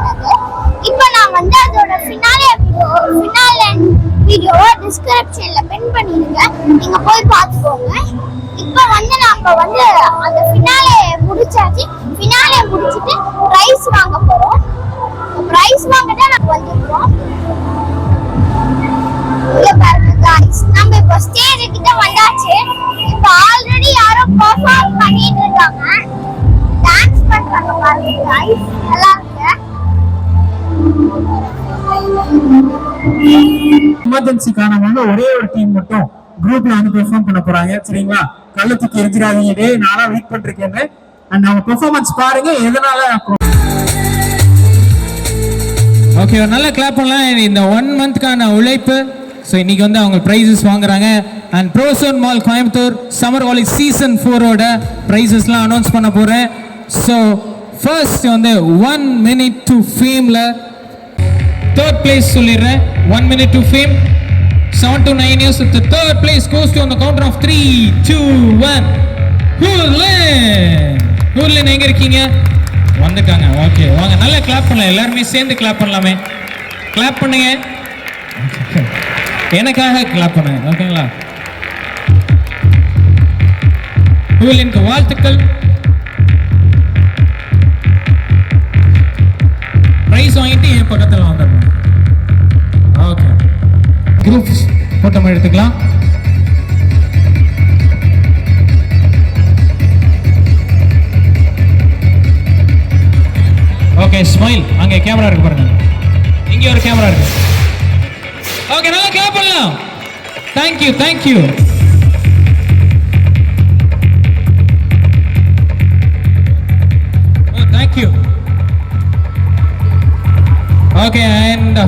பண்ணது. இப்போ நான் வந்து அதோட ஃபினாலே வீடியோவை டிஸ்கிரிப்ஷன்ல பின் பண்ணிருக்கேன், நீங்க போய் பார்த்துக்கோங்க. இப்போ வந்து நாம வந்து அந்த ஃபினாலே முடிச்சாச்சு. ஃபினாலே முடிச்சிட்டு பிரைஸ் வாங்க போறோம். பிரைஸ் வாங்க தான் நாம வந்துருக்கோம். இங்க பாருங்க गाइस, நம்ம இப்போ ஸ்டேஜ் கிட்ட வந்தாச்சு. இப்போ ஆல்ரெடி யாரோ பெர்ஃபார்ம் பண்ணிட்டு இருக்காங்க, டான்ஸ் பண்றாங்க பாருங்க गाइस, நல்லா இருக்கு. எமர்ஜென்சிக்கான ஒரே ஒரு டீம் மட்டும் குரூப்ல வந்து பெர்ஃபார்ம் பண்ண போறாங்க. சரிங்களா? கள்ளத்துக்கு எதிராதீங்க. டே நானா வெயிட் பண்ணிருக்கேன். அண்ட் அவங்க பெர்ஃபார்மன்ஸ் பாருங்க. எதனால ஓகே, நல்லா கிளாப் பண்ணலாம். இந்த 1 மந்த்க்கான உழைப்பு. ஸோ இன்னைக்கு வந்து அவங்க ப்ரைஸஸ் வாங்குறாங்க. And Prozone mall Coimbatore summer college season 4ஓட ப்ரைஸஸ்லாம் அனௌன்ஸ் பண்ண போகிறேன். ஸோ ஃபர்ஸ்ட் வந்து 1 minute to ஃபேமில் தேர்ட் பிளேஸ் சொல்லிடுறேன். 1 minute to fame 7 to 9 years. The third place goes to on the counter of 3, 2, 1. ஹூர்லின் எங்கே இருக்கீங்க? வந்துட்டாங்க. ஓகே, வாங்க நல்லா கிளாப் பண்ணலாம். எல்லாருமே சேர்ந்து கிளாப் பண்ணலாமே. கிளாப் பண்ணுங்க, எனக்காக கிளாப் பண்ணுங்க. ஓகேங்களா? ஹூர்லினுக்கு வாழ்த்துக்கள். பிரைஸ் வாங்கிட்டு என் பக்கத்தில் வந்துடணும். ஓகே, குரூப் போட்டோ எடுத்துக்கலாம். Okay, smile. அங்கே கேமரா இருக்கு பாருங்க, இங்கே ஒரு கேமரா இருக்கு. ஓகே, நல்லா கிளாப் பண்ணலாம். Thank you thank you. Thank you. Okay, and